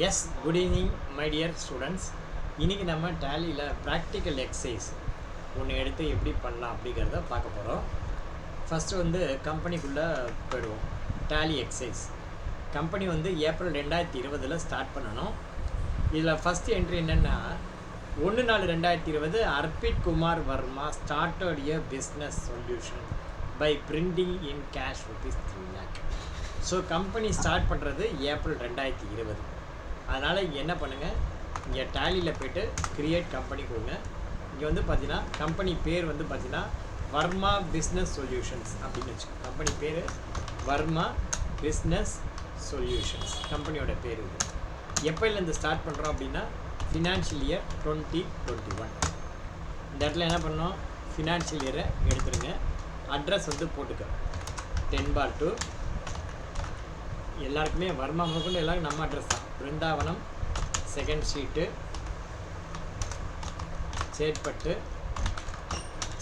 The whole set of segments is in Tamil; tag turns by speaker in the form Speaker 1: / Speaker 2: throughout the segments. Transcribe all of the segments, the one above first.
Speaker 1: Yes, good evening, my dear students. இன்னைக்கு நம்ம டேலியில் ப்ராக்டிக்கல் எக்ஸசைஸ் ஒன்று எடுத்து எப்படி பண்ணலாம் அப்படிங்கிறத பார்க்க போகிறோம். ஃபஸ்ட்டு வந்து கம்பெனிக்குள்ளே போயிடுவோம். டேலி எக்ஸசைஸ் கம்பெனி வந்து ஏப்ரல் 2020 ஸ்டார்ட் பண்ணணும். இதில் ஃபஸ்ட் என்ட்ரி என்னென்னா 1/4/2020 Arpit Kumar Verma started a business solution by printing in cash ₹3 lakh. So company start பண்ணுறது ஏப்ரல் 2020. அதனால் இங்கே என்ன பண்ணுங்கள், இங்கே டேலியில் போய்ட்டு க்ரியேட் கம்பெனி கொடுங்க. இங்கே வந்து பார்த்தீங்கன்னா கம்பெனி பேர் வந்து பார்த்தீங்கன்னா வர்மா பிஸ்னஸ் சொல்யூஷன்ஸ் அப்படின்னு வச்சுக்கோங்க. கம்பெனி பேர் வர்மா பிஸ்னஸ் சொல்யூஷன்ஸ் கம்பெனியோட பேர் இது. எப்போலேருந்து ஸ்டார்ட் பண்ணுறோம் அப்படின்னா ஃபினான்ஷியல் இயர் 2021. இந்த இடத்துல என்ன பண்ணோம், ஃபினான்ஷியல் இயரை எடுத்துருங்க. அட்ரஸ் வந்து போட்டுக்க 10/2. எல்லாருக்குமே வர்மா முதற்கொண்டு எல்லாருக்கும் நம்ம அட்ரஸ் தான். Brindavanam, 2nd Street, Chetpet,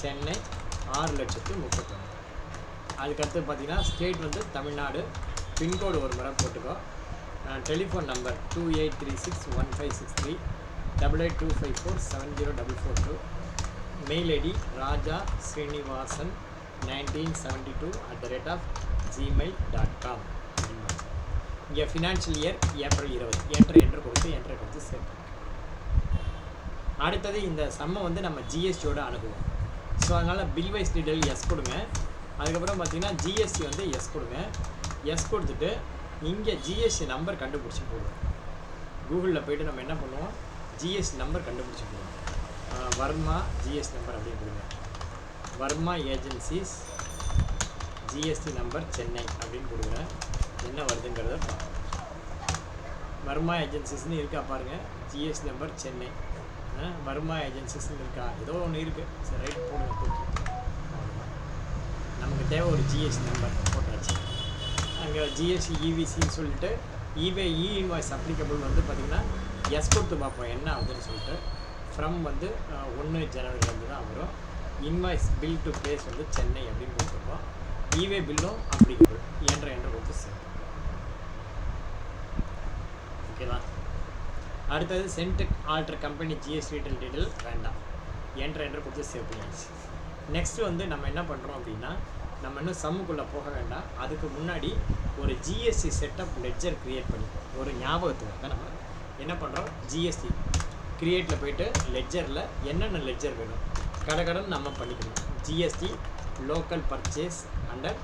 Speaker 1: Chennai 6,31,000. அதுக்கடுத்து பார்த்தீங்கன்னா ஸ்டேட் வந்து தமிழ்நாடு. பின்கோடு ஒரு முறை போட்டுக்கோ. Telephone number 28361563 8825470442. மெயில் ஐடி ராஜா ஸ்ரீனிவாசன் 1972@gmail.com. இங்கே ஃபினான்ஷியல் இயர் ஏப்ரல் 20 என்ட்ரு கொடுத்து சேவ் பண்ணுங்க. அடுத்தது இந்த சம்மை வந்து நம்ம ஜிஎஸ்டியோட அணுகுவோம். ஸோ அதனால் பில் வைஸ் டீட்டெயில் எஸ் கொடுங்க. அதுக்கப்புறம் பார்த்தீங்கன்னா ஜிஎஸ்டி வந்து எஸ் கொடுங்க. எஸ் கொடுத்துட்டு இங்கே ஜிஎஸ்டி நம்பர் கண்டுபிடிச்சி போடுவோம். கூகுளில் போய்ட்டு நம்ம என்ன பண்ணுவோம், ஜிஎஸ்டி நம்பர் கண்டுபிடிச்சி போடுவோம். வர்மா ஜிஎஸ்டி நம்பர் அப்படின்னு கொடுங்க. Varma agencies GST number Chennai அப்படின்னு கொடுக்குறேன். என்ன வருதுங்கிறத பார்ப்போம். வர்மா ஏஜென்சிஸ்ன்னு இருக்கா பாருங்கள். GST number Chennai. வர்மா ஏஜென்சிஸ்ன்னு இருக்கா, ஏதோ ஒன்று இருக்குது. சரி, ரைட் போடுங்க. தூக்கி நமக்கு தேவை ஒரு ஜிஎஸ்டி நம்பர் போட்டாச்சு. அங்கே ஜிஎஸ்டி இவிசின்னு சொல்லிட்டு இ இன்வாய்ஸ் அப்ளிகபிள் வந்து பார்த்திங்கன்னா எஸ் கொடுத்து பார்ப்போம் என்ன ஆகுதுன்னு சொல்லிட்டு. ஃப்ரம் வந்து 1 ஜனவரிலேருந்து தான் வரும். இன்வாய்ஸ் பில் டு பிளேஸ் வந்து சென்னை அப்படின்னு கொடுத்துருப்போம். இவே பில்லும் அப்ளிகபிள். என்ற கொடுத்து சேவ். ஓகேவா? அடுத்தது சென்ட் ஆல்டர் கம்பெனி ஜிஎஸ்டி டீட்டெயில் வேண்டாம். என்ற கொடுத்து சேவ் பண்ணியாச்சு. நெக்ஸ்ட்டு வந்து நம்ம என்ன பண்ணுறோம் அப்படின்னா, நம்ம இன்னும் சம்முக்குள்ளே போக வேண்டாம். அதுக்கு முன்னாடி ஒரு ஜிஎஸ்டி செட்டப் லெட்ஜர் க்ரியேட் பண்ணிப்போம். ஒரு ஞாபகத்துக்காக நம்ம என்ன பண்ணுறோம், ஜிஎஸ்டி க்ரியேட்டில் போய்ட்டு லெட்ஜரில் என்னென்ன லெட்ஜர் வேணும் கடன் நம்ம பண்ணிக்கணும். GST local purchase under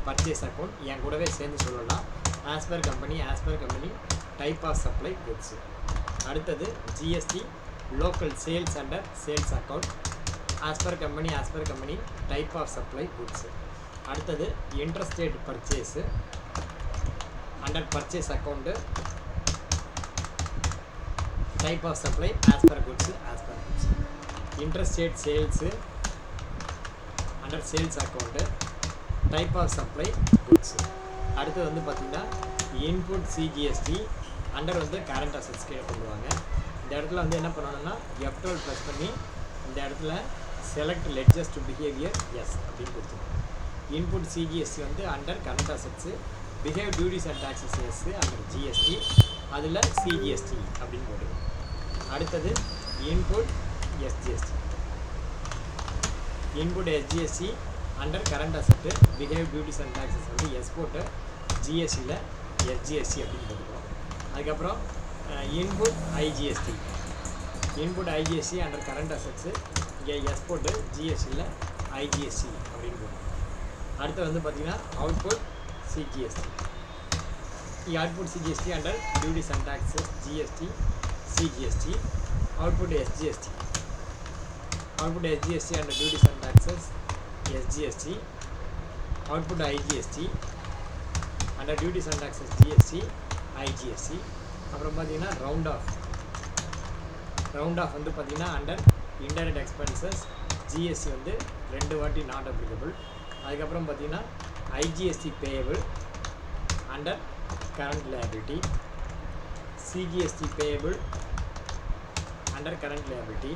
Speaker 1: purchase account என் கூடவே சேர்ந்து சொல்லலாம். As per company type of supply goods. அடுத்தது GST local sales under sales account as per company type of supply goods. அடுத்தது interstate purchase under purchase account type of supply as per goods. Interstate sales under sales account type of supply goods. அடுத்தது வந்து பார்த்திங்கன்னா இன்புட் சிஜிஎஸ்டி அண்டர் வந்து கரண்ட் அசட்ஸ் கீழே கொண்டுவாங்க. இந்த இடத்துல வந்து என்ன பண்ணணும்னா F12 ப்ளஸ் பண்ணி இந்த இடத்துல select ledgers to behaviour yes அப்படின்னு கொடுத்துருவோம். இன்புட் சிஜிஎஸ்டி வந்து under current assets, behave duties and taxes yes under GST, அதில் சிஜிஎஸ்டி அப்படின்னு போட்டுருவோம். அடுத்தது input SGST. Input SGST under current asset, behave duties and taxes வந்து எஸ் போட்டு ஜிஎஸ்டியில் எஸ்ஜிஎஸ்டி அப்படின்னு போட்டுருவோம். அதுக்கப்புறம் input IGST under current assets, இங்கே எஸ் போட்டு ஜிஎஸ்டியில் ஐஜிஎஸ்டி அப்படின்னு போட்டுருவோம். அடுத்து வந்து பார்த்திங்கன்னா output CGST. Output CGST under duties and taxes GST CGST. Output SGST under duties and taxes SGST. Output IGST under duties and taxes GST IGST. அப்புறம் பார்த்தீங்கன்னா ரவுண்ட் ஆஃப் வந்து பார்த்திங்கன்னா அண்டர் இன்டைரக்ட் எக்ஸ்பென்சஸ் ஜிஎஸ்டி வந்து 2 வாட்டி நாட் அப்ளிகபிள். அதுக்கப்புறம் பார்த்திங்கன்னா IGST payable under current liability, CGST payable under current liability,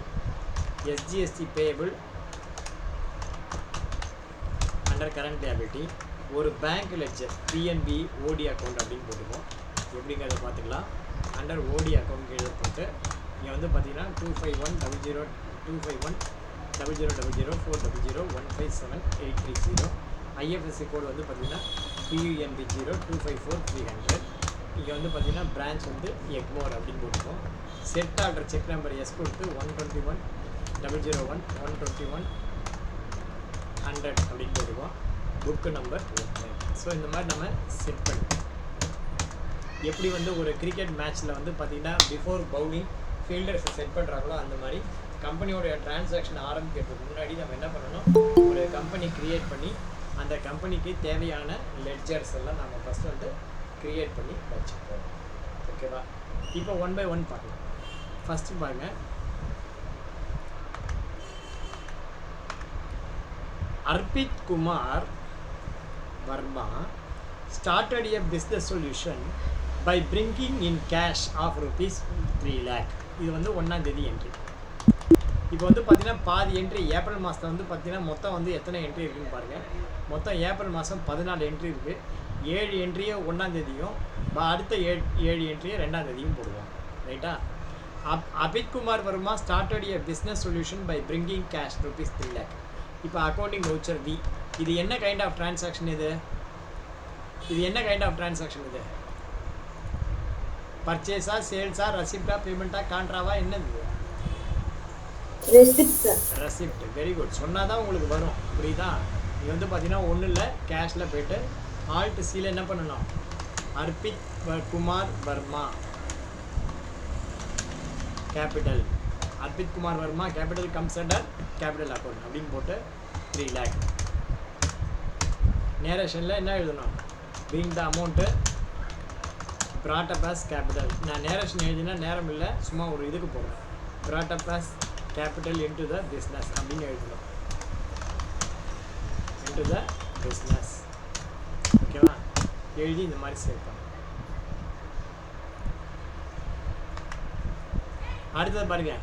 Speaker 1: SGST payable under current liability. ஒரு பேங்க் லெட்ஜர் பிஎன்பி ஓடி அக்கௌண்ட் அப்படின்னு போட்டுப்போம். எப்படிங்கிறத பார்த்துக்கலாம். அண்டர் ஓடி அக்கௌண்ட் கீழே போட்டு இங்கே வந்து பார்த்தீங்கன்னா 2510000004000157830. ஐஎஃப்எஸ்சி கோடு வந்து பார்த்தீங்கன்னா PUNB 0254300. இங்கே வந்து பார்த்தீங்கன்னா பிரான்ச் வந்து எக்மோர் அப்படின்னு போட்டுருக்கோம். Set order cheque number as கொடுத்து 121001 12100 அப்படின்னு போட்டுருக்கோம். Book number 1. ஸோ இந்த மாதிரி நம்ம செட் பண்ணிப்போம். எப்படி வந்து ஒரு கிரிக்கெட் மேட்ச்சில் வந்து பார்த்திங்கன்னா பிஃபோர் பவுலிங் ஃபீல்டர்ஸை செட் பண்ணுறாங்களோ அந்த மாதிரி கம்பெனியோடைய டிரான்சாக்ஷன் ஆரம்பிக்கிறதுக்கு முன்னாடி நம்ம என்ன பண்ணணும், ஒரு கம்பெனி க்ரியேட் பண்ணி அந்த கம்பெனிக்கு தேவையான லெட்ஜர்ஸ் எல்லாம் நம்ம ஃபஸ்ட் வந்து க்ரியேட் பண்ணி வச்சுப்போம். ஓகேவா? இப்போ 1 by 1 பார்க்கலாம். ஃபஸ்ட்டு பாருங்க, Arpit Kumar Verma started a business solution by bringing in cash of rupees 3 lakh. இது வந்து 1ஆம் தேதி என்ட்ரி. இப்போ வந்து பார்த்தீங்கன்னா பாதி என்ட்ரி ஏப்ரல் மாதத்தில் வந்து பார்த்தீங்கன்னா மொத்தம் வந்து எத்தனை என்ட்ரி இருக்குதுன்னு பாருங்கள். மொத்தம் ஏப்ரல் மாதம் 14 என்ட்ரி இருக்குது. 7 என்ட்ரியை 1ஆம் தேதியும் அடுத்த 7 என்ட்ரியை 2ஆம் தேதியும் போடுவோம். ரைட்டா? Abhit Kumar Verma started a business solution by bringing cash rupees 3 lakh. இப்போ அக்கௌண்டிங் வவுச்சர் வி. இது என்ன கைண்ட் ஆஃப் டிரான்சாக்ஷன் இது? இது என்ன கைண்ட் ஆஃப் டிரான்சாக்ஷன் இது? பர்ச்சேஸா, சேல்ஸா, ரெசிப்டா, பேமெண்ட்டா, கான்ட்ராவா, என்னது? ரெசிப்ட். Very good. சொன்னால் தான் உங்களுக்கு வரும். புரியுதா? இது வந்து பார்த்தீங்கன்னா ஒன்றும் இல்லை, கேஷில் போய்ட்டு ஆல்ட் சியில் என்ன பண்ணணும், Arpit Kumar Verma capital, Arpit Kumar Verma capital comes under capital account அப்படின்னு போட்டு 3 lakh. நேரேஷனில் என்ன எழுதணும், being the amount brought up as capital. நான் நேரேஷன் எழுதினா நேரம் இல்லை, சும்மா ஒரு இதுக்கு போடுறேன். brought up as capital into the business அப்படின்னு எழுதணும். into the business. ஓகேவா? எழுதி இந்த மாதிரி சேவ் பண்ணணும். அடுத்தது பாருங்க,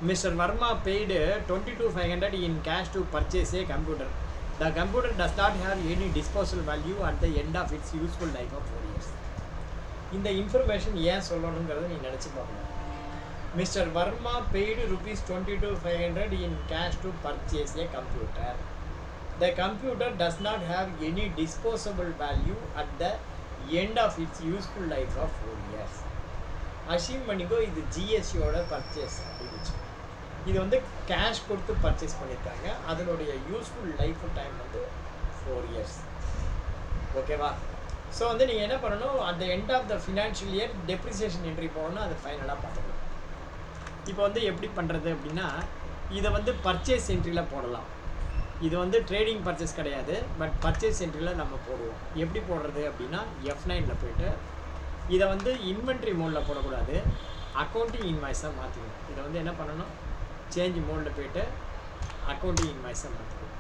Speaker 1: mister Verma paid 22,500 in cash to purchase a computer. The computer does not have any disposal value at the end of its useful life of 4 years. இந்த இன்ஃபர்மேஷன் ஏன் சொல்லணுங்கிறத நீ நினச்சி பார்க்கணும். Mister Verma paid ₹22,500 in cash to purchase a computer. The computer does not have any disposable value at the end of its useful life of 4 years. Achieve பண்ணிக்கோ, இது ஜிஎஸ்சியோட பர்ச்சேஸ் அப்படின்னு வச்சு. இது வந்து கேஷ் கொடுத்து பர்ச்சேஸ் பண்ணியிருக்காங்க. அதனுடைய யூஸ்ஃபுல் லைஃப் டைம் வந்து 4 years. ஓகேவா? ஸோ வந்து நீங்கள் என்ன பண்ணணும், at the end of the financial year depreciation entry போகணும். அதை ஃபைனலாக பார்த்துக்கலாம். இப்போ வந்து எப்படி பண்ணுறது அப்படின்னா, இதை வந்து பர்ச்சேஸ் என்ட்ரியில் போடலாம். இது வந்து ட்ரேடிங் பர்ச்சேஸ் கிடையாது, பட் பர்ச்சேஸ் என்ட்ரியில் நம்ம போடுவோம். எப்படி போடுறது அப்படின்னா, F9 போய்ட்டு இதை வந்து இன்வென்ட்ரி மோடில் போடக்கூடாது, அக்கௌண்டிங் இன்வாய்ஸாக மாற்றிக்கணும். இதை வந்து என்ன பண்ணணும், சேஞ்ச் மோடில் போய்ட்டு அக்கௌண்டிங் இன்வாய்ஸாக மாற்றிக்கணும்.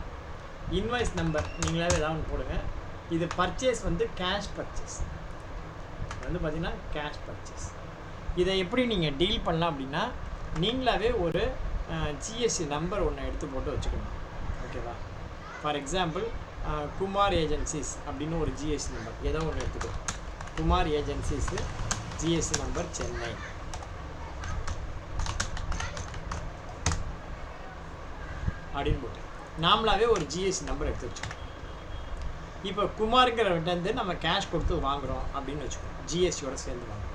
Speaker 1: இன்வாய்ஸ் நம்பர் நீங்களாவே ஏதாவது ஒன்று போடுங்க. இது பர்ச்சேஸ் வந்து கேஷ் பர்ச்சேஸ். இது வந்து பார்த்திங்கன்னா கேஷ் பர்ச்சேஸ். இதை எப்படி நீங்கள் டீல் பண்ணலாம் அப்படின்னா, நீங்களாவே ஒரு ஜிஎஸ்சி நம்பர் ஒன்று எடுத்து போட்டு வச்சுக்கணும். ஓகேவா? ஃபார் எக்ஸாம்பிள் குமார் ஏஜென்சிஸ் அப்படின்னு ஒரு ஜிஎஸ்சி நம்பர் ஏதோ ஒன்று எடுத்துக்கோ. Kumar agencies GSC number Chennai அப்படின்னு போட்டு நாமளாவே ஒரு ஜிஎஸ்சி நம்பர் எடுத்து வச்சுக்கோம். இப்போ குமாருங்கிறவர்கிட்ட நம்ம கேஷ் கொடுத்து வாங்குகிறோம் அப்படின்னு வச்சுக்கோம், ஜிஎஸ்சியோட சேர்ந்து வாங்குறோம்.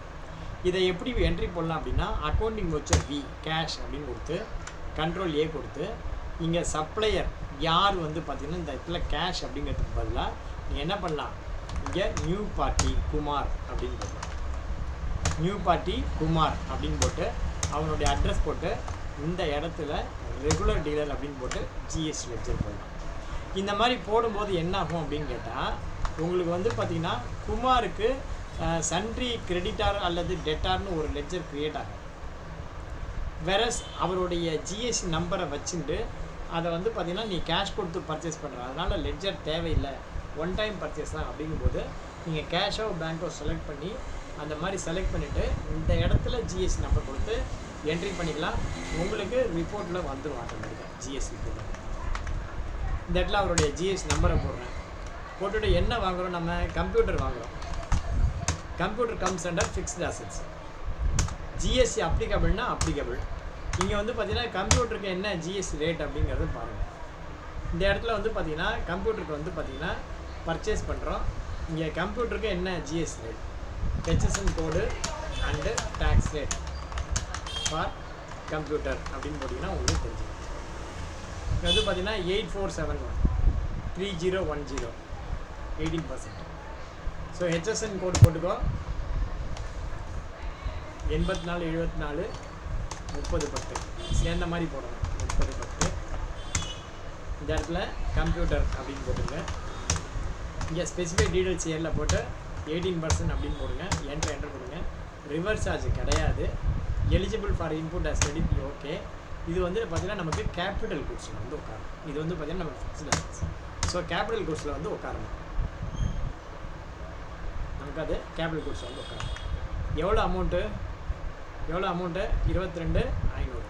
Speaker 1: இதை எப்படி என்ட்ரி பண்ணலாம் அப்படின்னா, அக்கௌண்டிங் வச்ச வி கேஷ் அப்படின்னு கொடுத்து கண்ட்ரோல் ஏ கொடுத்து, இங்கே சப்ளையர் யார் வந்து பார்த்திங்கன்னா இந்த இடத்துல கேஷ் அப்படிங்கிறதுக்கு பதிலாக நீங்கள் என்ன பண்ணலாம், இங்கே நியூ பார்ட்டி குமார் அப்படின்னு போட்டு, நியூ பார்ட்டி குமார் அப்படின்னு போட்டு அவனுடைய அட்ரஸ் போட்டு இந்த இடத்துல ரெகுலர் டீலர் அப்படின்னு போட்டு ஜிஎஸ்டி லெட்ஜர் போடலாம். இந்த மாதிரி போடும்போது என்ன ஆகும் அப்படின்னு கேட்டால், உங்களுக்கு வந்து பார்த்திங்கன்னா குமாருக்கு சன்ட்ரி கிரெடிட்டார் அல்லது டெட்டார்னு ஒரு லெட்ஜர் க்ரியேட் ஆகும். வெரஸ் அவருடைய ஜிஎஸ்டி நம்பரை வச்சுட்டு அதை வந்து பார்த்திங்கன்னா நீ கேஷ் கொடுத்து பர்ச்சேஸ் பண்ணுற, அதனால் லெட்ஜர் தேவையில்லை, ஒன் டைம் பர்ச்சேஸ் தான் அப்படிங்கும்போது நீங்கள் கேஷோ பேங்க்கோ செலக்ட் பண்ணி அந்த மாதிரி செலக்ட் பண்ணிவிட்டு இந்த இடத்துல ஜிஎஸ்டி நம்பர் கொடுத்து என்ட்ரி பண்ணிக்கலாம். உங்களுக்கு ரிப்போர்ட்டில் வந்துடும் ஆட்டோமேட்டிக்காக ஜிஎஸ்டி ரிப்போர்ட்டில். இந்த இடத்துல அவருடைய ஜிஎஸ்டி நம்பரை போடுறேன், போட்டுட்டு என்ன வாங்குகிறோம், நம்ம கம்ப்யூட்டர் வாங்குகிறோம். Computer comes under fixed assets. GST அப்ளிகபிள்னா அப்ளிகபிள். இங்கே வந்து பார்த்தீங்கன்னா கம்ப்யூட்டருக்கு என்ன ஜிஎஸ்டி ரேட் அப்படிங்கிறத பாருங்கள். இந்த இடத்துல வந்து பார்த்தீங்கன்னா கம்ப்யூட்டருக்கு வந்து பார்த்தீங்கன்னா பர்ச்சேஸ் பண்ணுறோம். இங்கே கம்ப்யூட்டருக்கு என்ன GST rate, HSN code and tax rate for computer அப்படின்னு போட்டிங்கன்னா உங்களுக்கு தெரிஞ்சுக்கும். இங்கே வந்து பார்த்தீங்கன்னா 8471 18%. ஸோ ஹெச்எஸ்என் கோடு போட்டுக்கோ 84 74 30 10 சேர்ந்த மாதிரி போடணும். 30 10 இந்த இடத்துல கம்ப்யூட்டர் அப்படின்னு போட்டுங்க. இங்கே ஸ்பெசிஃபைக் டீடைல்ஸ் இயரில் போட்டு 18% அப்படின்னு போடுங்க. என்ட்ரு கொடுங்க. ரிவர்ஸ் சார்ஜ் கிடையாது. Eligible for input as credit okay. இது வந்து பார்த்தீங்கன்னா நமக்கு கேபிட்டல் குட்ஸில் வந்து உட்காரும். இது வந்து பார்த்தீங்கன்னா நமக்கு ஃபிக்ஸ்டு அசெட்ஸ். ஸோ கேபிட்டல் குட்ஸில் வந்து உட்காரணும். நமக்கு அது கேபிட்டல் குட்ஸில் வந்து உட்காரும். எவ்வளோ அமௌண்ட்டு 22,500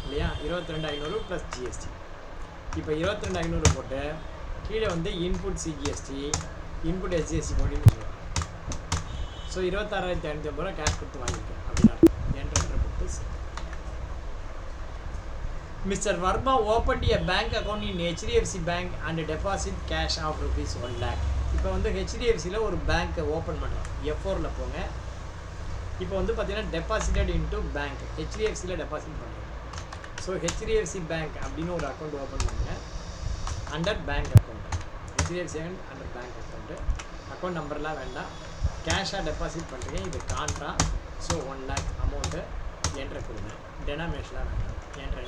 Speaker 1: இல்லையா? 22,500 ப்ளஸ் ஜிஎஸ்டி. இப்போ 22,500 போட்டு கீழே வந்து இன்புட் சிஜிஎஸ்டி இன்புட் எஸ்ஜிஎஸ்டி போட்டின்னு. ஸோ 26,550 ரூபா கேஷ் கொடுத்து வாங்கியிருக்கேன் அப்படின்னா என்ட்ரு போட்டு. Mister Verma opened a bank account in HDFC bank and deposit cash of rupees 1 lakh. இப்போ வந்து ஹெச்டிஎஃப்சியில் ஒரு பேங்க்கை ஓப்பன் பண்ணுறோம். F4ல் போங்க. இப்போ வந்து பார்த்தீங்கன்னா டெபாசிட்டட் இன்ட்டு பேங்க் ஹெச்டிஎஃப்சியில் டெபாசிட் பண்ணுறோம். ஸோ ஹெச்டிஎஃப்சி பேங்க் அப்படின்னு ஒரு அக்கௌண்ட் ஓப்பன் பண்ணுங்கள். Under bank account HDFC under bank account. Account நம்பர்லாம் வேண்டாம். கேஷாக டெபாசிட் பண்ணுறீங்க. இது contra. So 1 lakh amount entry கொடுங்க. டெனாமினேஷனாக வேண்டாம். Entry.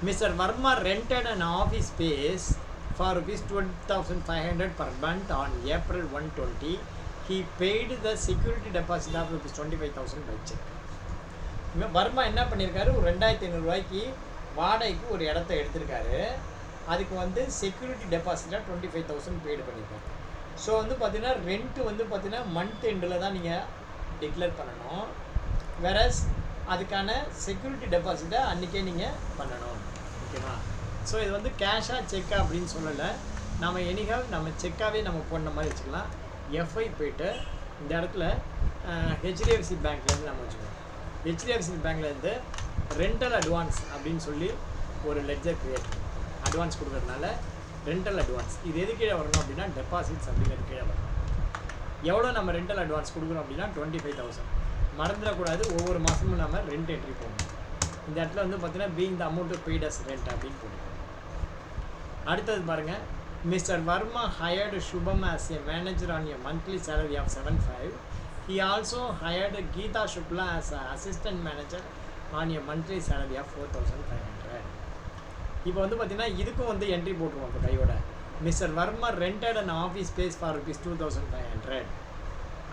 Speaker 1: Mr. Verma rented an office space for rupees 12,500 per month on April 120. He paid the security deposit of rupees 25,000 by check. Verma என்ன பண்ணியிருக்காரு, ஒரு 2,500 ரூபாய்க்கு வாடகைக்கு ஒரு இடத்த எடுத்திருக்காரு. அதுக்கு வந்து செக்யூரிட்டி டெபாசிட்டாக 25,000 பெய்டு பண்ணியிருக்காரு. ஸோ வந்து பார்த்தீங்கன்னா ரெண்ட்டு வந்து பார்த்தீங்கன்னா மந்த் எண்டில் தான் நீங்கள் டிக்ளேர் பண்ணணும். வேறஸ் அதுக்கான செக்யூரிட்டி டெபாசிட்டை அன்றைக்கே நீங்கள் பண்ணணும். ஓகேவா? ஸோ இது வந்து கேஷாக செக்கா அப்படின்னு சொல்லலை. நம்ம எனிகால் நம்ம செக்காகவே நம்ம போன மாதிரி வச்சுக்கலாம். எஃப்ஐ போய்ட்டு இந்த இடத்துல ஹெச்டிஎஃப்சி பேங்க்லேருந்து நம்ம வச்சுக்கணும். ஹெச்டிஎஃப்சி பேங்க்லேருந்து ரெண்டல் அட்வான்ஸ் அப்படின்னு சொல்லி ஒரு லெட்ஜர் க்ரியேட் பண்ணணும். அட்வான்ஸ் கொடுக்குறதுனால ரெண்டல் அட்வான்ஸ். இது எது கீழே வரணும் அப்படின்னா டெபாசிட்ஸ் அப்படிங்கிறது கீழே வரணும். எவ்வளோ நம்ம ரெண்டல் அட்வான்ஸ் கொடுக்குறோம் அப்படின்னா 25,000. மறந்துடக்கூடாது. ஒவ்வொரு மாதமும் நம்ம ரெண்ட் என்ட்ரி போடணும். இந்த இடத்துல வந்து பார்த்தீங்கன்னா being the amount paid as rent அப்படின்னு போட்டுக்கோங்க. அடுத்தது பாருங்கள். Mister Verma hired Shubham as a manager on a monthly salary of 7,500. He also hired Geeta Shukla as a assistant manager on a monthly salary of 4,500. இப்போ வந்து பார்த்தீங்கன்னா இதுக்கும் வந்து என்ட்ரி போட்டுருவோம். இப்போ கையோட mister Verma rented an office space for rupees 2,500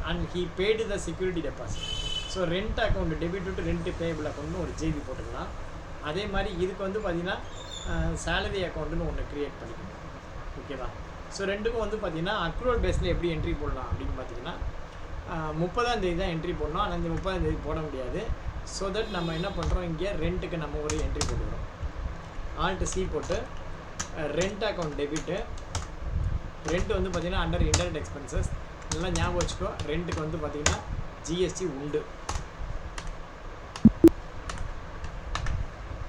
Speaker 1: and he paid the security deposit. So rent account debit to rent payable அக்கௌண்ட்னு ஒரு ஜேபி போட்டுக்கலாம். அதே மாதிரி இதுக்கு வந்து பார்த்திங்கன்னா சேலரி அக்கௌண்ட்டுன்னு ஒன்று க்ரியேட் பண்ணிக்கணும். ஓகேவா? ஸோ ரெண்டுக்கும் வந்து பார்த்திங்கன்னா அக்ரூவல் பேஸில் எப்படி என்ட்ரி போடலாம் அப்படின்னு பார்த்தீங்கன்னா 30ஆம் தேதி தான் என்ட்ரி போடணும். ஆனால் இந்த 30ஆம் தேதி போட முடியாது. ஸோ தட் நம்ம என்ன பண்ணுறோம், இங்கே ரெண்ட்டுக்கு நம்ம ஒரு என்ட்ரி போட்டுக்கிறோம். ஆல்ட்டு சி போட்டு ரெண்ட் அக்கௌண்ட் டெபிட்டு. ரெண்ட் வந்து பார்த்திங்கன்னா அண்டர் இன்டர்நெட் எக்ஸ்பென்சஸ். நல்லா ஞாபகம் வச்சுக்கோ. ரெண்ட்டுக்கு வந்து பார்த்திங்கன்னா ஜிஎஸ்டி உண்டு.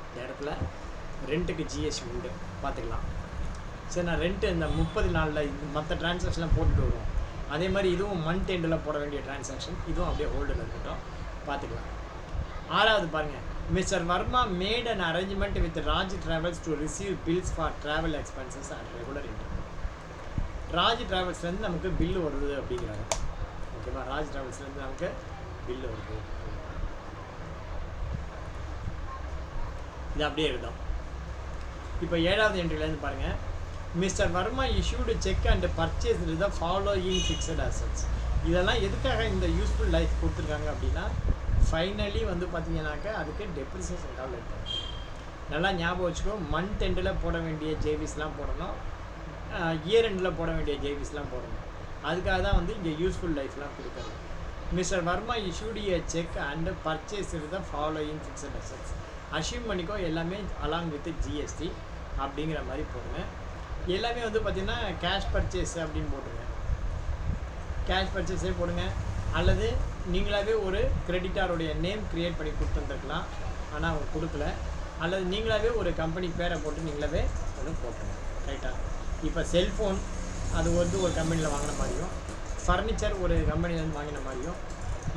Speaker 1: இந்த இடத்துல ரெண்ட்டுக்கு ஜிஎஸ்டி உண்டு பார்த்துக்கலாம். சரி, நான் ரெண்ட்டு இந்த 30 நாளில் மற்ற டிரான்சாக்ஷன்லாம் போட்டுட்டு வருவோம். அதே மாதிரி இதுவும் மந்த் எண்டில் போட வேண்டிய டிரான்சாக்ஷன். இதுவும் அப்படியே ஹோல்டில் இருக்கட்டும், பார்த்துக்கலாம். 6வது பாருங்கள். Mister Varma made an arrangement with Raj travels to receive bills for travel expenses and regular income. ராஜ் டிராவல்ஸ்லேருந்து நமக்கு பில்லு வருது அப்படிங்கிறாங்க. ஓகேவா? ராஜ் டிராவல்ஸ்லேருந்து நமக்கு பில்லு வருது. இது அப்படியே இருக்கும். இப்போ 7வது என்ட்ரிலேருந்து பாருங்கள். Mister Verma issued cheque and purchase the following fixed assets. இதெல்லாம் எதுக்காக இந்த யூஸ்ஃபுல் லைஃப் கொடுத்துருக்காங்க அப்படின்னா ஃபைனலி வந்து பார்த்தீங்கன்னாக்கா அதுக்கு டெப்ரிசியேஷன் கால் இருக்கும். நல்லா ஞாபகம் வச்சுக்கோ. மந்த் எண்டில் போட வேண்டிய ஜேபிஸ்லாம் போடணும். இயர் எண்டில் போட வேண்டிய ஜேபிஸ்லாம் போடணும். அதுக்காக தான் வந்து இங்கே யூஸ்ஃபுல் லைஃப்லாம் கொடுக்குறது. Mister Verma issued a cheque and purchase the following fixed assets. Assume பண்ணிக்கோ எல்லாமே அலாங் வித் ஜிஎஸ்டி அப்படிங்கிற மாதிரி போடுங்க. எல்லாமே வந்து பார்த்திங்கன்னா கேஷ் பர்ச்சேஸ் அப்படின்னு போட்டுருங்க. கேஷ் பர்ச்சேஸே போடுங்க. அல்லது நீங்களாகவே ஒரு கிரெடிட்டாருடைய நேம் க்ரியேட் பண்ணி கொடுத்துருந்துருக்கலாம், ஆனால் அவங்க கொடுக்கல. அல்லது நீங்களாகவே ஒரு கம்பெனி பேரை போட்டு நீங்களாவே ஒன்று போட்டுருங்க. ரைட்டா? இப்போ செல்ஃபோன் அது வந்து ஒரு கம்பெனியில் வாங்கின மாதிரியும், ஃபர்னிச்சர் ஒரு கம்பெனிலேருந்து வாங்கின மாதிரியும்,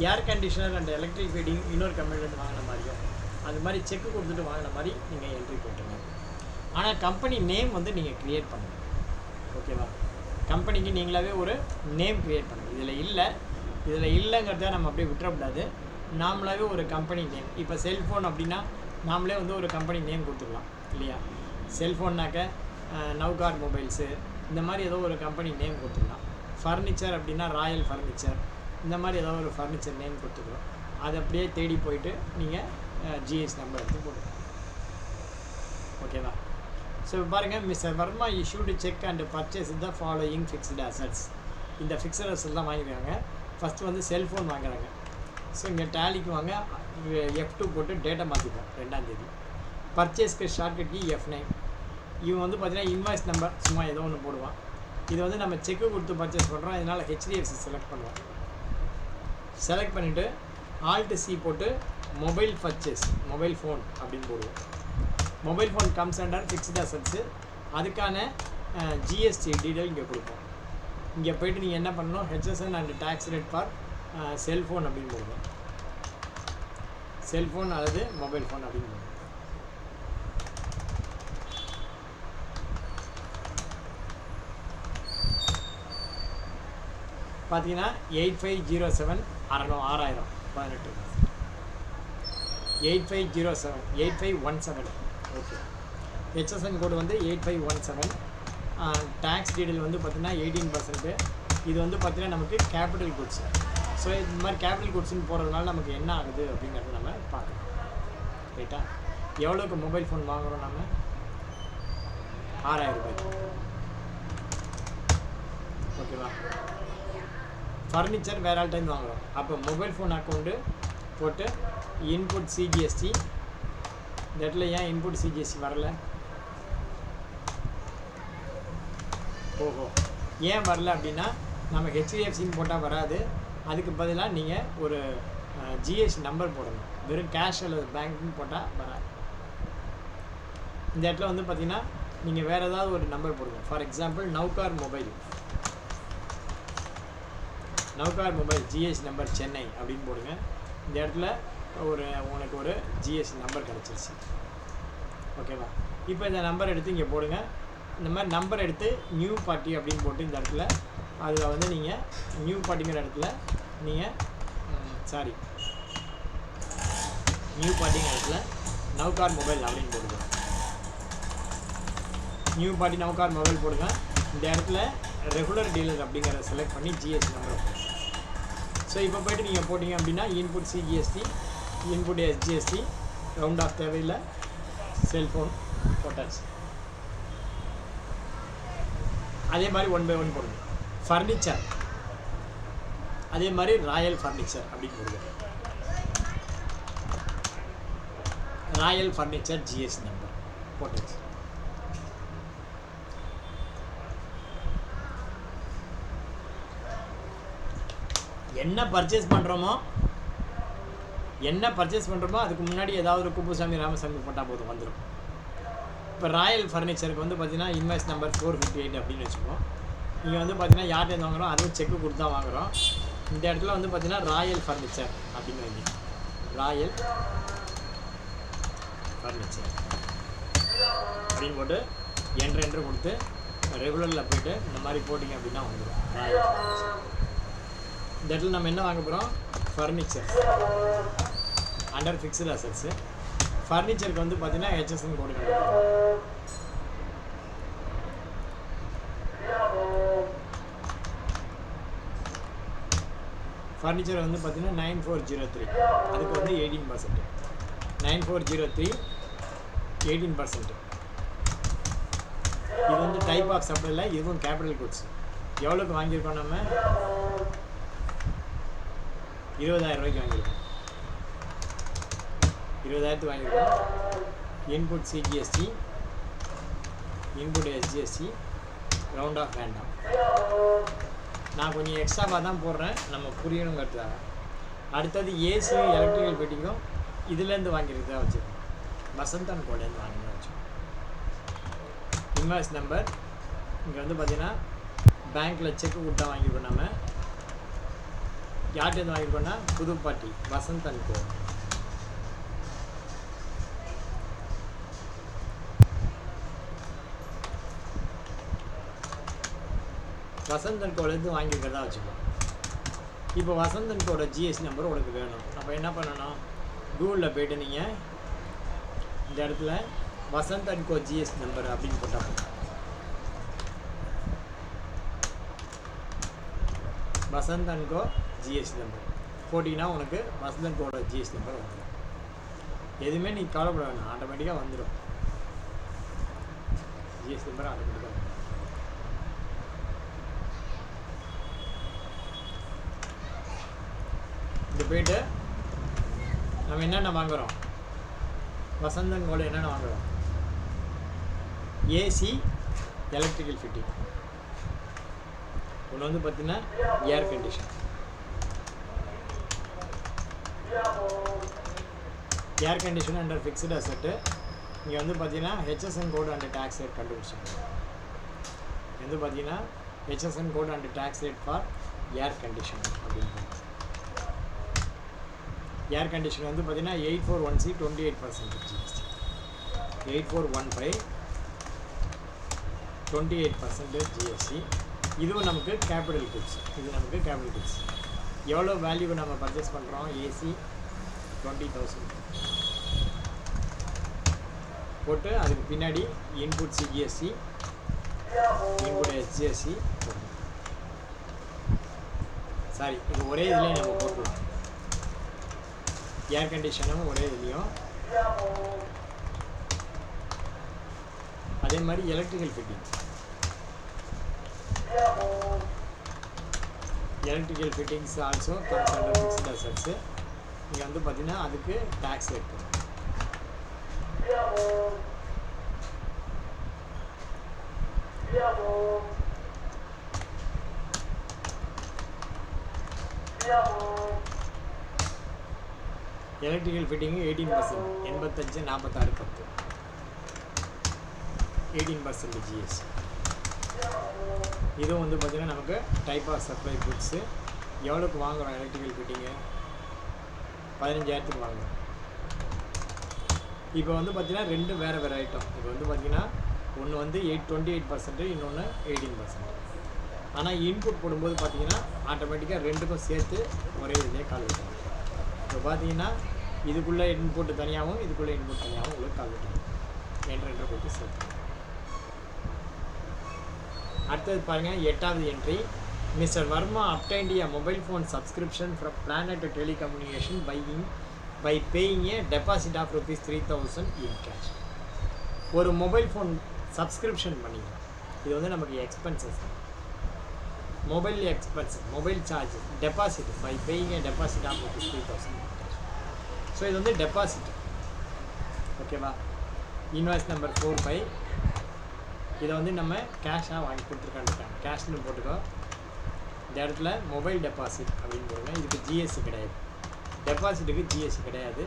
Speaker 1: air conditioner and electric feeding இன்னொரு கம்பெனிலேருந்து வாங்கின மாதிரியும், அது மாதிரி செக்கு கொடுத்துட்டு வாங்கின மாதிரி நீங்கள் என்ட்ரி போட்டுருங்க. ஆனால் கம்பெனி நேம் வந்து நீங்கள் க்ரியேட் பண்ணுங்கள். ஓகேவா? கம்பெனிக்கு நீங்களாகவே ஒரு நேம் க்ரியேட் பண்ணுங்கள். இதில் இல்லைங்கிறத நம்ம அப்படியே விட்டுறக்கூடாது. நாமளாகவே ஒரு கம்பெனி நேம், இப்போ செல்ஃபோன் அப்படின்னா நாமளே வந்து ஒரு கம்பெனி நேம் கொடுத்துக்கலாம் இல்லையா? செல்ஃபோன்னாக்க நவ்கார் மொபைல்ஸு இந்த மாதிரி ஏதோ ஒரு கம்பெனி நேம் கொடுத்துக்கலாம். ஃபர்னிச்சர் அப்படின்னா ராயல் ஃபர்னிச்சர், இந்த மாதிரி ஏதோ ஒரு ஃபர்னிச்சர் நேம் கொடுத்துக்கலாம். அதை அப்படியே தேடி போயிட்டு நீங்கள் ஜிஎஸ் நம்பர் எடுத்து போட்டுக்கலாம். ஓகேவா? ஸோ பாருங்கள், mister Verma issued cheque and purchase the following fixed assets. இந்த ஃபிக்ஸட் அசட்ஸ் தான் வாங்கிக்கிறாங்க. ஃபஸ்ட்டு வந்து செல்ஃபோன் வாங்குறாங்க. ஸோ இங்கே டேலிக்கு வாங்க, F2 போட்டு டேட்டா மாற்றிப்போம் 2ஆம் தேதி. பர்ச்சேஸ்க்கு ஷார்ட்கட் கீ F9. இவன் வந்து பார்த்தீங்கன்னா இன்வாய்ஸ் நம்பர் சும்மா ஏதோ ஒன்று போடுவான். இது வந்து நம்ம செக்கு கொடுத்து பர்ச்சேஸ் பண்ணுறோம், அதனால் HDFC செலக்ட் பண்ணுவோம். செலக்ட் பண்ணிவிட்டு Alt+C போட்டு மொபைல் பர்ச்சேஸ், மொபைல் ஃபோன் அப்படின்னு போடுவோம். Mobile phone comes under fixed assets. அதுக்கான ஜிஎஸ்டி டீட்டெயில் இங்கே கொடுப்போம். இங்கே போய்ட்டு நீங்கள் என்ன பண்ணணும், HSN and tax rate for cellphone அப்படின்னு போடுவோம். செல்ஃபோன் அல்லது மொபைல் ஃபோன் அப்படின்னு போடுவோம். பார்த்தீங்கன்னா 8507 6000 18 8507 8517. ஓகே, HSN கோடு வந்து 8517. டேக்ஸ் டீட்டெயில் வந்து பார்த்தீங்கன்னா 18%. இது வந்து பார்த்தீங்கன்னா நமக்கு கேபிட்டல் குட்ஸ். ஸோ இந்த மாதிரி கேபிட்டல் குட்ஸ்ன்னு போகிறதுனால நமக்கு என்ன ஆகுது அப்படிங்கிறத நம்ம பார்க்கலாம். ரைட்டா? எவ்வளோக்கு மொபைல் ஃபோன் வாங்குகிறோம் நம்ம? 6000 ரூபாய்க்கு. ஓகேவா? ஃபர்னிச்சர் வேறு டைம் வாங்குகிறோம். அப்போ மொபைல் ஃபோன் அக்கௌண்ட்டு போட்டு இன்புட் சிஜிஎஸ்டி. இந்த இடத்துல ஏன் இன்புட் சிஜிஎஸ்டி வரல? ஓஹோ, ஏன் வரல அப்படின்னா நம்ம HDFCன்னு போட்டால் வராது. அதுக்கு பதிலாக நீங்கள் ஒரு ஜிஎஸ்டி நம்பர் போடணும். வெறும் கேஷ் அல்லது பேங்க்னு போட்டால் வராது. இந்த இடத்துல வந்து பார்த்தீங்கன்னா நீங்கள் வேறு ஏதாவது ஒரு நம்பர் போடுங்க. For example Navkar mobile GST number Chennai அப்படின்னு போடுங்க. இந்த இடத்துல உங்களுக்கு ஒரு ஜிஎஸ்டி நம்பர் கிடச்சிருச்சு. ஓகேவா? இப்போ இந்த நம்பர் எடுத்து இங்கே போடுங்க. இந்த மாதிரி நம்பர் எடுத்து நியூ பார்ட்டி அப்படின்னு போட்டு இந்த இடத்துல அதில் வந்து நீங்கள் நியூ பார்ட்டிங்கிற இடத்துல நீங்கள் நியூ பார்ட்டிங்கிற இடத்துல நவ்கார் மொபைல் அப்படின்னு போடுங்க. நியூ பார்ட்டி நவ்கார் மொபைல் போடுங்க. இந்த இடத்துல ரெகுலர் டீலர் அப்படிங்கிறத செலக்ட் பண்ணி ஜிஎஸ்டி நம்பர் போடுங்க. ஸோ இப்போ போய்ட்டு நீங்கள் போட்டிங்க அப்படின்னா input CGST, input SGST, round off தேவையில்லை, செல்ஃபோன் போட்டாச்சு. அதே மாதிரி 1 by 1 போடுங்க. ஃபர்னிச்சர் அதே மாதிரி ராயல் ஃபர்னிச்சர் அப்படின்னு போடுங்க. ராயல் ஃபர்னிச்சர் ஜிஎஸ்டி நம்பர் போட்டாச்சு. என்ன பர்ச்சேஸ் பண்ணுறோமோ அதுக்கு முன்னாடி ஏதாவது ஒரு குப்புசாமி ராமசாமி போட்டால் போதும், வந்துடும். இப்போ ராயல் ஃபர்னிச்சருக்கு வந்து பார்த்தீங்கன்னா இன்வாய்ஸ் நம்பர் 458 அப்படின்னு வச்சுப்போம். நீங்கள் வந்து பார்த்தீங்கன்னா யார்கிட்ட வாங்குகிறோம், அதுவும் செக்கு கொடுத்து தான் வாங்குகிறோம். இந்த இடத்துல வந்து பார்த்தீங்கன்னா ராயல் ஃபர்னிச்சர் அப்படின்னு வைங்க. ராயல் ஃபர்னிச்சர் அப்படின்னு போட்டு என்ட்ரு கொடுத்து ரெகுலரில் போய்ட்டு இந்த மாதிரி போட்டிங்க அப்படின்னா வந்துடும் ராயல் ஃபர்னிச்சர். இந்த இடத்துல நம்ம என்ன வாங்க போகிறோம்? Furniture under fixed assets. ஃபர்னிச்சருக்கு வந்து பார்த்தீங்கன்னா HSN கோடு கண்டுபிடிக்கணும். ஃபர்னிச்சர் வந்து பார்த்தீங்கன்னா 9403. அதுக்கு வந்து 18%. 9403 18%. இது வந்து டைப் ஆஃப் சப்ளைல, இதுவும் கேபிட்டல் குட்ஸ். எவ்வளோக்கு வாங்கியிருக்கோம் நம்ம? 20000 ரூபாய்க்கு வாங்கியிருக்கோம். 20000 வாங்கியிருக்கோம். Input CGST, input SGST, round off வேண்டாம். நான் கொஞ்சம் எக்ஸ்ட்ராவாக தான் போடுறேன், நம்ம புரியணுங்கிறதுக்காக. அடுத்தது ஏசியும் எலக்ட்ரிக்கல் ஃபிட்டிங்கும் இதுலேருந்து வாங்கியிருக்கிறதா வச்சுருக்கோம், வசந்த் அண்ட் கோலேருந்து வாங்கினு வச்சுக்கோம். இன்வாய்ஸ் நம்பர் இங்கே வந்து பார்த்தீங்கன்னா பேங்க்கில் செக்கு கொடுத்தா வாங்கியிருக்கோம். நம்ம யார்கிட்டேருந்து வாங்கியிருக்கோன்னா புதுப்பாட்டி Vasanth and co. Vasanth and கோலேருந்து வாங்கியிருக்கிறதா வச்சுக்கோம். இப்போ வசந்த் அண்ட் கோட ஜிஎஸ்டி நம்பர் உனக்கு வேணும். அப்போ என்ன பண்ணணும், கூகுளில் போய்ட்டு நீங்கள் இந்த இடத்துல Vasanth and co GST number அப்படின்னு போட்டால் Vasanth and co GST number போட்டிங்கன்னா உனக்கு வசந்த் அண்ட் கோட ஜிஎஸ்டி நம்பர் வந்துடும். எதுவுமே நீ கவலைப்பட வேணும், ஆட்டோமேட்டிக்காக வந்துடும். ஜிஎஸ்டி நம்பர் ஆட்டோமேட்டிக்காக வந்துடும். இது போய்ட்டு நம்ம என்னென்ன வாங்குகிறோம், வசந்த் அண்ட் கோல என்னென்ன வாங்குகிறோம், ஏசி எலக்ட்ரிக்கல் ஃபிட்டிங். ஒன்று வந்து பார்த்தீங்கன்னா air condition. Air condition under fixed asset. இங்கே வந்து பார்த்தீங்கன்னா HSN code under tax rate கண்டுபிடிச்சாங்க. வந்து பார்த்தீங்கன்னா HSN code under tax rate for air condition அப்படின்னு. ஏர் கண்டிஷன் வந்து பார்த்தீங்கன்னா 841C 28% ஜிஎஸ்டி, 8415 28% ஜிஎஸ்டி. இதுவும் நமக்கு கேபிட்டல் குட்ஸ். இது நமக்கு கேபிட்டல் குட்ஸ். எவ்வளோ வேல்யூ நம்ம பர்ச்சேஸ் பண்ணுறோம், ஏசி 20,000 போட்டு அதுக்கு பின்னாடி இன்புட் சிஜிஎஸ்சி இன்புட் ஹெச்ஜிஎஸ்சி சாரி இது ஒரே இதுலேயும் நம்ம போட்டுருவோம். ஏர் கண்டிஷனும் ஒரே இதுலேயும். அதே மாதிரி electrical fitting, electrical fittings also comes under fixed assets. இங்கே வந்து பார்த்தீங்கன்னா அதுக்கு டேக்ஸ் ரேட் பண்ணும். Electrical fitting 18%, 85, 46, 10, 18% GST. இதுவும் வந்து பார்த்திங்கன்னா நமக்கு டைப் ஆஃப் சப்ளை குட்ஸு. எவ்வளோக்கு வாங்குகிறோம் எலக்ட்ரிக்கல் ஃபிட்டிங்கு, 15,000 வாங்குகிறோம். இப்போ வந்து பார்த்திங்கன்னா ரெண்டு வேறு வேறு ஐட்டம். இப்போ வந்து பார்த்திங்கன்னா ஒன்று வந்து 28%, இன்னொன்று 18%. ஆனால் இன்புட் போடும்போது பார்த்திங்கன்னா ஆட்டோமேட்டிக்காக ரெண்டுக்கும் சேர்த்து ஒரே இதே கால் வைக்கணும். இப்போ பார்த்தீங்கன்னா இதுக்குள்ளே இன்புட் தனியாகவும் இதுக்குள்ளே இன்புட் தனியாகவும் உங்களுக்கு கால் வைக்கணும். 2 போட்டு சேர்த்து. அடுத்தது பாருங்கள், 8வது entry. Mister Varma obtained a mobile phone subscription from Planet Telecommunication by paying a deposit of ₹3,000 in cash. ஒரு மொபைல் ஃபோன் சப்ஸ்கிரிப்ஷன் பண்ணிங்க. இது வந்து நமக்கு expenses, mobile expense, mobile charge, deposit by paying a deposit of ₹3,000. So இது வந்து டெபாசிட். ஓகேவா? Invoice number 45. இதை வந்து நம்ம கேஷாக வாங்கி கொடுத்துருக்கான்னு கேஷ்னு போட்டுக்கோ. இந்த இடத்துல மொபைல் டெபாசிட் அப்படின்னு போடுங்க. இதுக்கு ஜிஎஸ்டி கிடையாது, டெபாசிட்டுக்கு ஜிஎஸ்டி கிடையாது.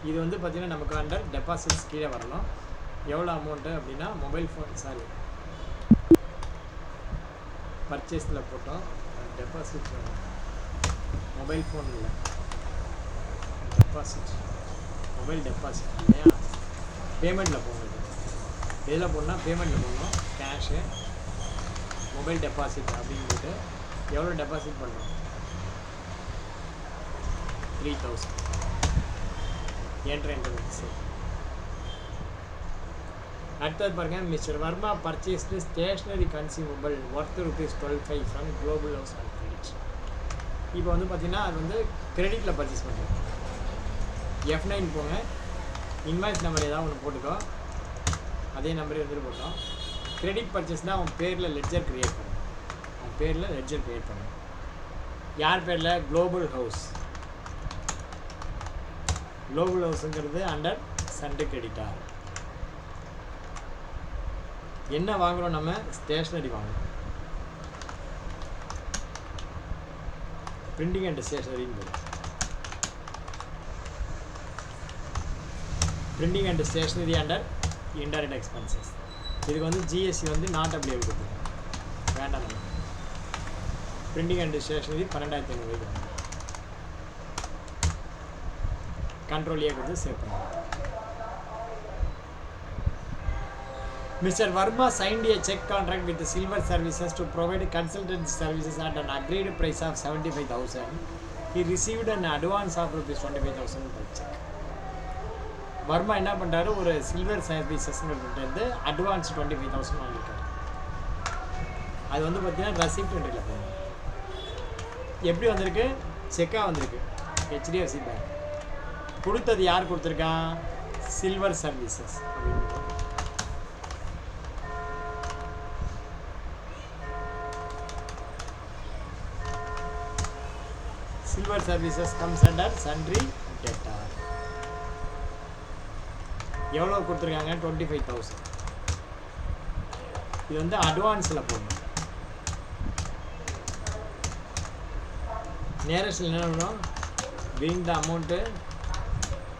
Speaker 1: இது வந்து பார்த்திங்கன்னா நமக்கு அண்டர் டெபாசிட்ஸ் கீழே வரணும். எவ்வளோ அமௌண்ட்டு அப்படின்னா மொபைல் ஃபோன் சாரி பர்ச்சேஸில் போட்டோம். டெபாசிட் மொபைல் ஃபோன் இல்லை, டெபாசிட் மொபைல் டெபாசிட் இல்லையா, பேமெண்ட்டில் போடணும். எதில் போடணும், பேமெண்ட்டில் போடணும். கேஷு மொபைல் டெபாசிட் அப்படின்னு போட்டு எவ்வளோ டெபாசிட் பண்ணுறோம், 3,000. என்ட்ரு. அடுத்தது பாருங்கள், mister Verma purchased stationery consumable worth ₹12,500 from Global House and credit. இப்போ வந்து பார்த்திங்கன்னா அது வந்து கிரெடிட்டில் பர்ச்சேஸ் பண்ணுறோம். F9 போங்க, இன்வாய்ஸ் நம்பர் ஏதாவது ஒன்று போட்டுக்கோ, அதே நம்பரே வந்துட்டு போட்டோம். கிரெடிட் பர்ச்சேஸ்னால் அவன் பேரில் லெட்ஜர் க்ரியேட் பண்ணும். அவன் பேரில் லெட்ஜர் க்ரியேட் பண்ணும். யார் பேரில், குளோபல் ஹவுஸ். குளோபல் ஹவுஸுங்கிறது அண்டர் சண்டே கிரெடிட்டார். என்ன வாங்குகிறோம், நம்ம ஸ்டேஷ்னரி வாங்குகிறோம். பிரிண்டிங் அண்ட் ஸ்டேஷனரின்னு போடும். Printing and stationery under indirect expenses. இதுக்கு வந்து ஜிஎஸ்டி வந்து நாட் அப்ளிகபிள் கொடுத்துருக்கோம், வேண்டாம். நம்ம பிரிண்டிங் அண்ட் ஸ்டேஷனரி 12,500 வந்து கண்ட்ரோல் ஏ கொடுத்து சேவ் பண்ணுவோம். Mr. Verma signed a check contract with Silver Services to provide consultancy services at an agreed price of 75,000. He received an advance of rupees 25,000 per check. Verma என்ன பண்ணுறாரு, ஒரு சில்வர் சர்வீசஸ்ங்கிறது அட்வான்ஸ் 25,000 வாங்கியிருக்காரு. அது வந்து பார்த்தீங்கன்னா ரெசிப்ட் என்ட்ரியில் போகணும். எப்படி வந்திருக்கு, செக்காக வந்திருக்கு. HDFC பேங்க் கொடுத்தது யார் கொடுத்துருக்கான், சில்வர் சர்வீசஸ் அப்படின்னு. Silver services comes under sundry debtor. எவ்வளோ கொடுத்துருக்காங்க, 25,000. இது வந்து அட்வான்ஸில் போடணும். நேரஸ்டில் என்ன பண்ணணும், being the amount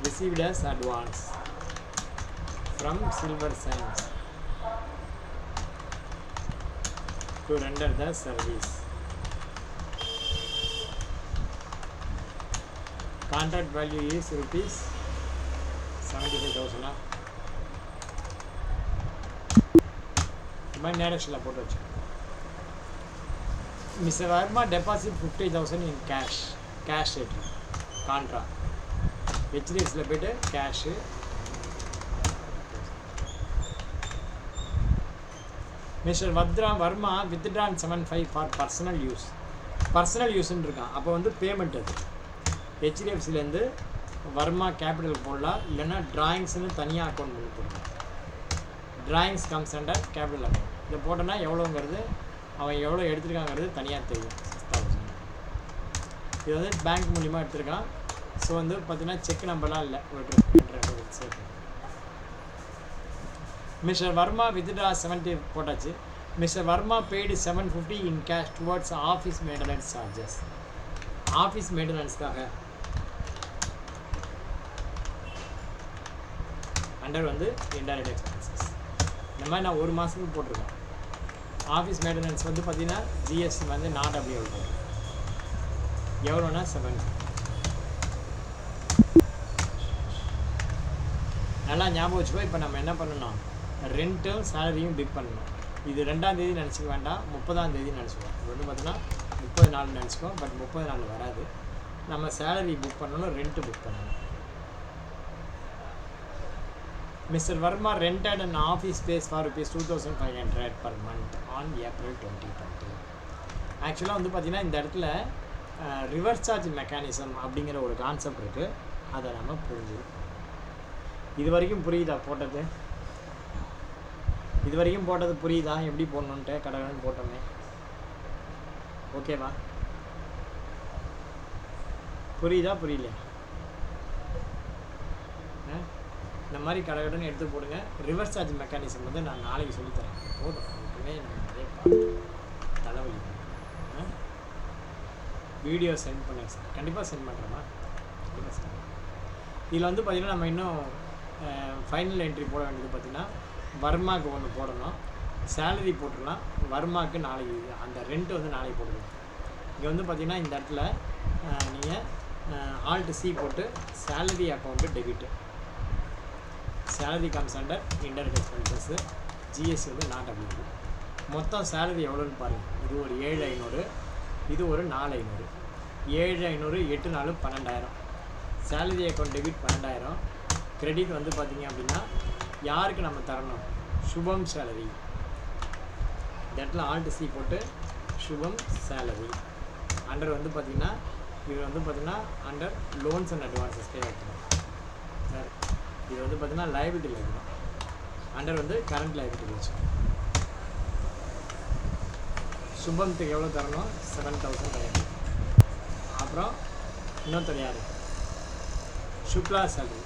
Speaker 1: received as advance from Silver Signs to render the service. Contract value is rupees 75,000. இந்த மாதிரி நேரஸ்டில் போட்டு வச்சு. Mr. Verma deposit 50,000 in cash rate contra. HDFCயில் போய்ட்டு cash mister Varma withdrawn 75 for personal யூஸ்ன்னு இருக்கான். அப்போ வந்து பேமெண்ட் அது HDFCலேருந்து வர்மா கேபிட்டல் போடலாம், இல்லைன்னா டிராயிங்ஸ்னு தனியாக அக்கௌண்ட் பண்ணி போடலாம். Drawings comes under capital account. இதை போட்டோன்னா எவ்வளோங்கிறது, அவன் எவ்வளோ எடுத்துருக்காங்கிறது தனியாக தெரியும். 6,000 இது வந்து பேங்க் மூலிமா எடுத்திருக்கான். ஸோ வந்து பார்த்தீங்கன்னா செக் நம்பர்லாம் இல்லை. மிஸ்டர் வர்மா வித்ட்ரா 70 போட்டாச்சு. Mister Verma paid 750 in cash towards office maintenance charges. Office மெயின்டெனன்ஸ்க்காக அண்டர் வந்து இன்டைரக்ட் எக்ஸ்பென்சஸ். இந்த மாதிரி நான் ஒரு மாதத்துக்கு போட்டிருக்கேன். ஆஃபீஸ் மெயின்டெனன்ஸ் வந்து பார்த்தீங்கன்னா ஜிஎஸ்டி வந்து நாட் அப்ளிகபிள் போகும். எவ்வளோனா 7. நல்லா ஞாபகம் வச்சுக்கோ. இப்போ நம்ம என்ன பண்ணணும், ரெண்ட்டும் சேலரியும் பிக் பண்ணணும். இது 2ஆம் தேதி நினச்சிக்க வேண்டாம், 30ஆம் தேதி நினச்சிக்குவோம். இது வந்து பார்த்தீங்கன்னா 30 நாள் நினச்சிக்கோம், பட் 30 நாள் வராது. நம்ம சேலரி புக் பண்ணணும், ரெண்ட்டு புக் பண்ணணும். Mister Verma rented and office space for rupees 2,500 per month on April 2020. ஆக்சுவலாக வந்து பார்த்திங்கன்னா இந்த இடத்துல ரிவர்ஸ் சார்ஜ் மெக்கானிசம் அப்படிங்கிற ஒரு கான்செப்ட் இருக்குது. அதை நம்ம புரிஞ்சுக்கணும். இது வரைக்கும் புரியுதா போட்டது? இது வரைக்கும் போட்டது புரியுதா எப்படி போடணுன்ட்டு? கடகடன்னு போட்டோமே. ஓகேவா? புரியுதா புரியலையா? இந்த மாதிரி கடகடன்னு எடுத்து போடுங்க. ரிவர்ஸ் சார்ஜ் மெக்கானிசம் வந்து நான் நாளைக்கு சொல்லித்தரேன். போதும், அதுக்குமே நம்ம நிறைய தலைவலி. வீடியோ சென்ட் பண்ணுங்க சார். கண்டிப்பாக சென்ட் பண்ணுறேம்மா, கண்டிப்பாக சென்ட் பண்ணுறேன். இதில் வந்து பார்த்திங்கன்னா நம்ம இன்னும் ஃபைனல் என்ட்ரி போட வேண்டியது பார்த்திங்கன்னா வர்மாவுக்கு ஒன்று போடணும், சேலரி போட்டுடலாம். வர்மாவுக்கு நாளைக்கு அந்த ரெண்ட்டு வந்து நாளைக்கு போட்டுக்கலாம். இங்கே வந்து பார்த்திங்கன்னா இந்த இடத்துல நீங்கள் Alt C போட்டு salary account debit. Salary comes under indirect expenses. GST வந்து நாட் அப்ளிகபிள். மொத்தம் சேலரி எவ்வளோன்னு பாருங்கள். இது ஒரு 7,500, இது ஒரு 4,500. 7,500 8 நாள் 12,000. Salary account debit 12,000. கிரெடிட் வந்து பார்த்திங்க அப்படின்னா யாருக்கு நம்ம தரணும், சுபம் சேலரி. இந்த இடத்துல Alt C போட்டு சுபம் சேலரி அண்டர் வந்து பார்த்திங்கன்னா இது வந்து பார்த்திங்கன்னா அண்டர் லோன்ஸ் அண்ட் அட்வான்ஸஸ் பே வைக்கணும் சார். இது வந்து பார்த்திங்கன்னா லைபிலிட்டியில் வைக்கணும். அண்டர் வந்து கரண்ட் லைபிலிட்டி வச்சுக்கணும். சுபம்த்துக்கு எவ்வளோ தரணும், 7,500. அப்புறம் இன்னொருத்தர் யார், Shukla salary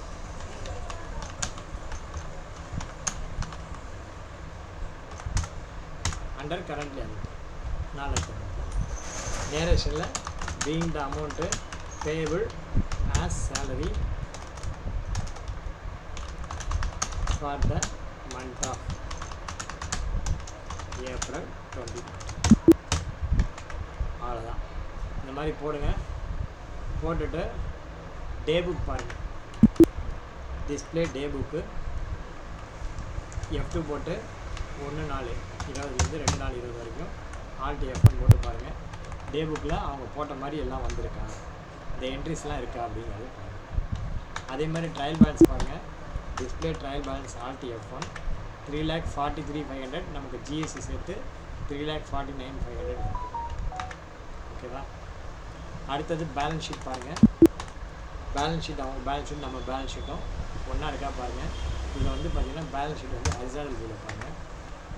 Speaker 1: under current liability 4,00,000. நேரேஷனில் being the amount payable as salary for the month of April 20. அவ்வளோதான். இந்த மாதிரி போடுங்க. போட்டுட்டு டே புக் பாருங்கள். டிஸ்பிளே டே புக்கு F2 போட்டு 1/4/20 2/4/20 வரைக்கும் Alt F1 போட்டு பாருங்கள். டே புக்கில் அவங்க போட்ட மாதிரி எல்லாம் வந்திருக்காங்க, இந்த என்ட்ரிஸ்லாம் இருக்கா அப்படிங்கிறது பாருங்கள். அதே மாதிரி ட்ரையல் பேலன்ஸ் பாருங்கள். Display trial balance Alt F1 3,43,500 நமக்கு ஜிஎஸ்டி சேர்த்து 3,49,500. ஓகேவா? அடுத்தது பேலன்ஸ் ஷீட் பாருங்கள். பேலன்ஸ் ஷீட் அவங்க பேலன்ஸ் ஷீட் நம்ம பேலன்ஸ் ஷீட்டும் ஒன்றா இருக்கா பாருங்கள். இதில் வந்து பார்த்திங்கன்னா பேலன்ஸ் ஷீட் வந்து ஹரிசாண்டல் வியூவில் பாருங்கள்.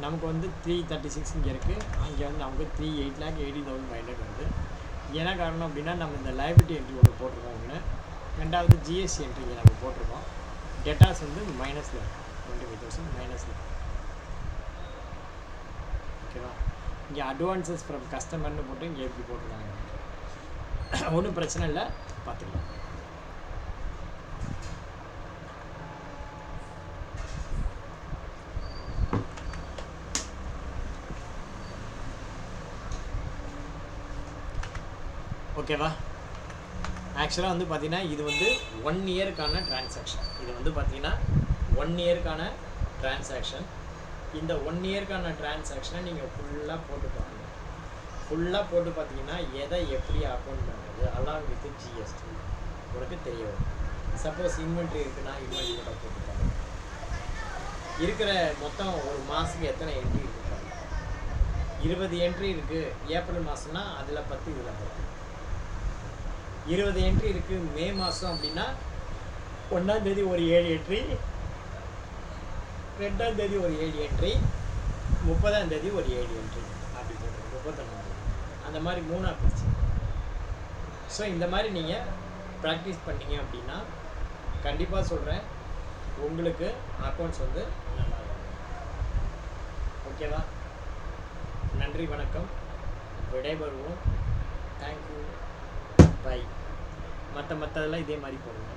Speaker 1: நமக்கு வந்து 336 இங்கே இருக்குது, அங்கே வந்து நமக்கு 3,80,80,500 வருது. என்ன காரணம் அப்படின்னா நம்ம இந்த லைபிலிட்டி என்ட்ரி ஒன்று போட்டிருக்கோம் ஒன்று, ரெண்டாவது ஜிஎஸ்டி என்ட்ரி இங்கே நம்ம போட்டிருக்கோம். டெட்டாஸ் வந்து மைனஸில் 25,000 மைனஸில். ஓகேவா? இங்கே அட்வான்சஸ் ஃப்ரம் கஸ்டமர்னு போட்டு இங்கே எப்படி போட்டிருக்காங்க, ஒன்றும் பிரச்சனை இல்லை, பார்த்துக்கலாம். ஓகேவா? ஆக்சுவலாக வந்து பார்த்தீங்கன்னா இது வந்து 1 இயருக்கான டிரான்சாக்ஷன். இது வந்து பார்த்தீங்கன்னா 1 இயருக்கான டிரான்சாக்ஷன். இந்த 1 இயருக்கான டிரான்சாக்ஷனை நீங்கள் ஃபுல்லாக போட்டு பாருங்கள். ஃபுல்லாக போட்டு பார்த்தீங்கன்னா எதை எப்படி அக்கௌண்ட் பண்ணுறது அலாங் வித் ஜிஎஸ்டி உங்களுக்கு தெரிய வரும். சப்போஸ் இன்வென்ட்ரி இருக்குன்னா இன்வென்ட்ரி கூட போட்டு பாருங்கள். இருக்கிற மொத்தம் ஒரு மாதத்துக்கு எத்தனை என்ட்ரி இருக்குது பாருங்கள். 20 என்ட்ரி இருக்குது ஏப்ரல் மாதம்னா அதில் 10 இதில் 10. 20 என்ட்ரி இருக்குது மே மாதம் அப்படின்னா 1ஆம் தேதி ஒரு 7 என்ட்ரி, 2ஆம் தேதி ஒரு 7 என்ட்ரி, 30ஆம் தேதி ஒரு 7 என்ட்ரி, அப்படி போட்டு 31ஆம் தேதி அந்த மாதிரி 3ஆக பிரிச்சு. ஸோ இந்த மாதிரி நீங்கள் ப்ராக்டிஸ் பண்ணீங்க அப்படின்னா கண்டிப்பாக சொல்கிறேன் உங்களுக்கு அக்கௌண்ட்ஸ் வந்து நல்லா இருக்கும். ஓகேவா? நன்றி, வணக்கம், விடைபெறுவோம். Thank you, by. மற்றதெல்லாம் இதே மாதிரி போடுங்க.